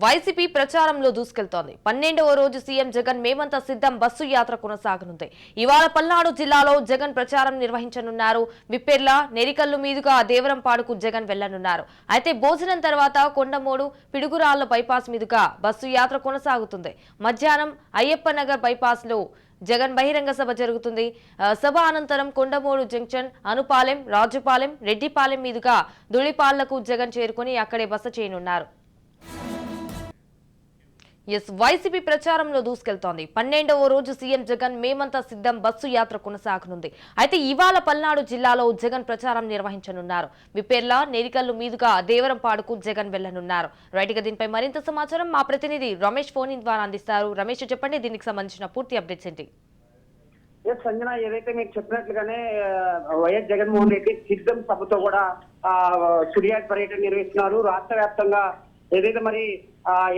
YCP ప్రచారంలో దూసుకెళ్తోంది. 12వ రోజు CM Jagan మేమంతా సిద్ధం బస్సు యాత్ర కొనసాగనుంది. ఇవాళ పల్నాడు జిల్లాలో జగన్ ప్రచారం నిర్వహించనున్నారు. విప్పెర్ల నెరికల్లు మీదుగా దేవరంపాడుకు జగన్ వెళ్లనున్నారు. అయితే భోజనం తర్వాత కొండమూడు పిడుగురాళ్ల బైపాస్ మీదుగా బస్సు యాత్ర కొనసాగుతుంది. మధ్యాహ్నం అయ్యప్పనగర్ బైపాస్ లో జగన్ బహిరంగ సభ జరుగుతుంది. సభ అనంతరం కొండమూడు జంక్షన్, అనుపాలెం, రాజుపాలెం, రెడ్డిపాలెం మీదుగా దుళిపాళ్లకు జగన్ చేరుకుని అక్కడే బస చేయనున్నారు. వైసీపీ ప్రచారంలో దూసుకెళ్తోంది. 12వ రోజు సీఎం జగన్ మేమంతా సిద్ధం బస్సు యాత్ర కొనసాగనుంది. అయితే ఇవాళ పల్నాడు జిల్లాలో జగన్ ప్రచారం నిర్వహించనున్నారు. విప్పెర్ల నెరికల్లు మీదుగా దేవరంపాడుకు జగన్ వెళ్లనున్నారు. రైట్ గా దీనిపై మరింత సమాచారం మా ప్రతినిధి రమేష్ ఫోన్ ద్వారా అందిస్తారు. రమేష్, చెప్పండి, దీనికి సంబంధించిన పూర్తి అప్డేట్స్ ఏంటి? సంజన, ఏదైతే మీరు చెప్పినట్లుగానే వైఎస్ జగన్మోహన్ రెడ్డి సిద్ధం సభతో కూడా సుడియాడ్ పర్యటన నిర్వహిస్తున్నారు. రాష్ట్ర వ్యాప్తంగా ఏదైతే మరి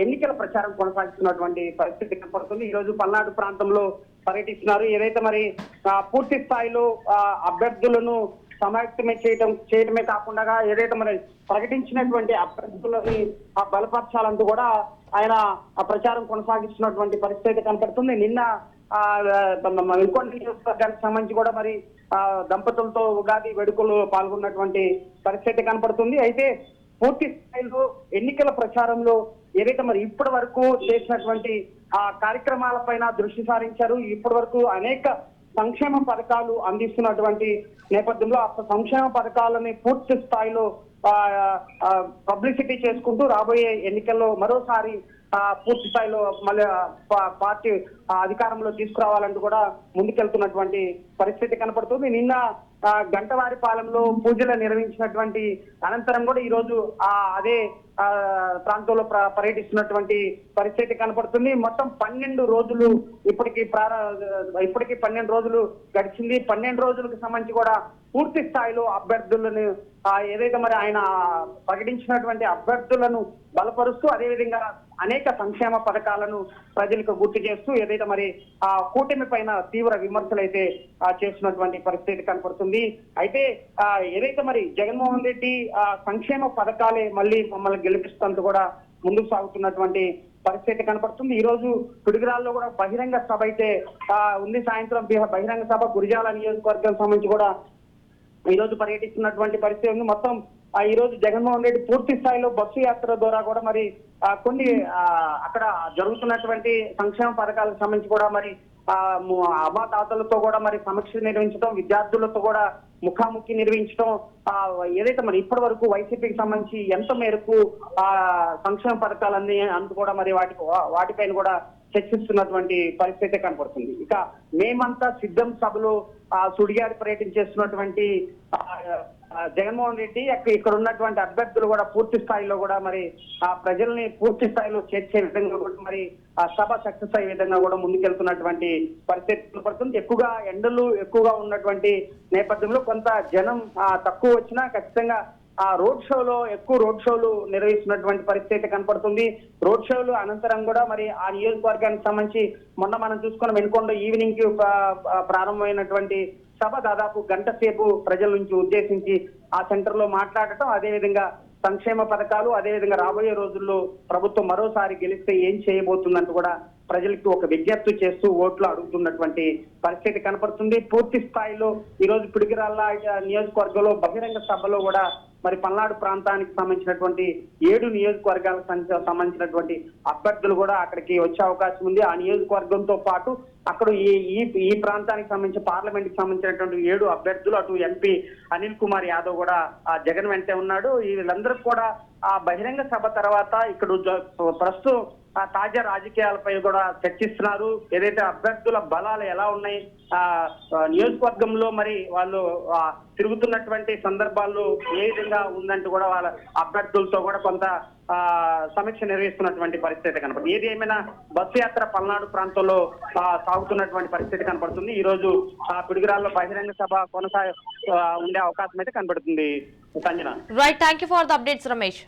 ఎన్నికల ప్రచారం కొనసాగిస్తున్నటువంటి పరిస్థితి కనపడుతుంది. ఈ రోజు పల్నాడు ప్రాంతంలో పర్యటిస్తున్నారు. ఏదైతే మరి పూర్తి స్థాయిలో అభ్యర్థులను సమాయత్తమే చేయటమే కాకుండా ఏదైతే మరి ప్రకటించినటువంటి అభ్యర్థులని బలపరచాలంటూ కూడా ఆయన ప్రచారం కొనసాగిస్తున్నటువంటి పరిస్థితి కనపడుతుంది. నిన్న ఇంకొన్ని నియోజకవర్గానికి సంబంధించి కూడా మరి దంపతులతో ఉగాది వేడుకలు పాల్గొన్నటువంటి పరిస్థితి కనపడుతుంది. అయితే పూర్తి స్థాయిలో ఎన్నికల ప్రచారంలో ఏదైతే మరి ఇప్పటి వరకు చేసినటువంటి కార్యక్రమాలపైన దృష్టి సారించారు. ఇప్పటి వరకు అనేక సంక్షేమ పథకాలు అందిస్తున్నటువంటి నేపథ్యంలో ఆ సంక్షేమ పథకాలని పూర్తి స్థాయిలో పబ్లిసిటీ చేసుకుంటూ రాబోయే ఎన్నికల్లో మరోసారి పూర్తి స్థాయిలో మళ్ళీ పార్టీ అధికారంలో తీసుకురావాలంటూ కూడా ముందుకెళ్తున్నటువంటి పరిస్థితి కనపడుతుంది. నిన్న గంటవారిపాలెంలో పూజలు నిర్వహించినటువంటి అనంతరం కూడా ఈ రోజు అదే ప్రాంతంలో పర్యటిస్తున్నటువంటి పరిస్థితి కనపడుతుంది. మొత్తం 12 రోజులు ఇప్పటికి 12 రోజులు గడిచింది. 12 రోజులకు సంబంధించి కూడా పూర్తి స్థాయిలో అభ్యర్థులను ఏదైతే మరి ఆయన ప్రకటించినటువంటి అభ్యర్థులను బలపరుస్తూ అదేవిధంగా అనేక సంక్షేమ పథకాలను ప్రజలకు గుర్తు చేస్తూ ఏదైతే మరి కూటమి పైన తీవ్ర విమర్శలు అయితే చేస్తున్నటువంటి పరిస్థితి కనపడుతుంది. అయితే ఏదైతే మరి జగన్మోహన్ రెడ్డి సంక్షేమ పథకాలే మళ్ళీ మమ్మల్ని గెలిపిస్తూ కూడా ముందుకు సాగుతున్నటువంటి పరిస్థితి కనపడుతుంది. ఈ రోజు పిడుగురాల్లో కూడా బహిరంగ సభ అయితే ఉంది. సాయంత్రం బహిరంగ సభ గురిజాల నియోజకవర్గం సంబంధించి కూడా ఈ రోజు పర్యటిస్తున్నటువంటి పరిస్థితి ఉంది. మొత్తం ఈ రోజు జగన్మోహన్ రెడ్డి పూర్తి స్థాయిలో బస్సు యాత్ర ద్వారా కూడా మరి కొన్ని అక్కడ జరుగుతున్నటువంటి సంక్షేమ పథకాలకు సంబంధించి కూడా మరి అవ్వాతాతలతో కూడా మరి సమీక్ష నిర్వహించడం, విద్యార్థులతో కూడా ముఖాముఖి నిర్వహించడం, ఏదైతే మరి ఇప్పటి వరకు వైసీపీకి సంబంధించి ఎంత మేరకు సంక్షేమ పథకాలన్నీ అంత కూడా మరి వాటిపైన కూడా చర్చిస్తున్నటువంటి పరిస్థితి కనపడుతుంది. ఇక మేమంతా సిద్ధం సభలో సుడిగాడి పర్యటన చేస్తున్నటువంటి జగన్మోహన్ రెడ్డి ఇక్కడ ఉన్నటువంటి అభ్యర్థులు కూడా పూర్తి స్థాయిలో కూడా మరి ప్రజల్ని పూర్తి స్థాయిలో చేర్చే విధంగా కూడా మరి సభ సక్సెస్ అయ్యే విధంగా కూడా ముందుకెళ్తున్నటువంటి పరిస్థితి పడుతుంది. ఎక్కువగా ఎండలు ఎక్కువగా ఉన్నటువంటి నేపథ్యంలో కొంత జనం తక్కువ వచ్చినా ఖచ్చితంగా ఎక్కువ రోడ్ షోలు నిర్వహిస్తున్నటువంటి పరిస్థితి కనపడుతుంది. రోడ్ షోలు అనంతరం కూడా మరి ఆ నియోజకవర్గానికి సంబంధించి మొన్న మనం చూసుకున్న వెనుకొండ ఈవినింగ్ కి ప్రారంభమైనటువంటి సభ దాదాపు గంట సేపు ప్రజల నుంచి ఉద్దేశించి ఆ సెంటర్ లో మాట్లాడటం, అదేవిధంగా సంక్షేమ పథకాలు, అదేవిధంగా రాబోయే రోజుల్లో ప్రభుత్వం మరోసారి గెలిస్తే ఏం చేయబోతుందంటూ కూడా ప్రజలకు ఒక విజ్ఞప్తి చేస్తూ ఓట్లు అడుగుతున్నటువంటి పరిస్థితి కనపడుతుంది. పూర్తి స్థాయిలో ఈ రోజు పిడుగురాళ్ళ నియోజకవర్గంలో బహిరంగ సభలో కూడా మరి పల్నాడు ప్రాంతానికి సంబంధించినటువంటి 7 నియోజకవర్గాలకు సంబంధించినటువంటి అభ్యర్థులు కూడా అక్కడికి వచ్చే అవకాశం ఉంది. ఆ నియోజకవర్గంతో పాటు అక్కడ ఈ ప్రాంతానికి సంబంధించి పార్లమెంట్ కి సంబంధించినటువంటి 7 అభ్యర్థులు, అటు ఎంపీ అనిల్ కుమార్ యాదవ్ కూడా జగన్ వెంటే ఉన్నాడు. వీళ్ళందరూ కూడా ఆ బహిరంగ సభ తర్వాత ఇక్కడ ప్రస్తుతం తాజా రాజకీయాలపై కూడా చర్చిస్తున్నారు. ఏదైతే అభ్యర్థుల బలాలు ఎలా ఉన్నాయి, నియోజకవర్గంలో మరి వాళ్ళు తిరుగుతున్నటువంటి సందర్భాల్లో ఏ విధంగా ఉందంటూ కూడా వాళ్ళ అభ్యర్థులతో కూడా కొంత సమీక్ష నిర్వహిస్తున్నటువంటి పరిస్థితి కనపడుతుంది. ఏది ఏమైనా బస్సు యాత్ర పల్నాడు ప్రాంతంలో సాగుతున్నటువంటి పరిస్థితి కనపడుతుంది. ఈ రోజు పిడుగురాల్లో బహిరంగ సభ ఉండే అవకాశం అయితే కనబడుతుంది. Sanjana. Right, thank you for the updates Ramesh.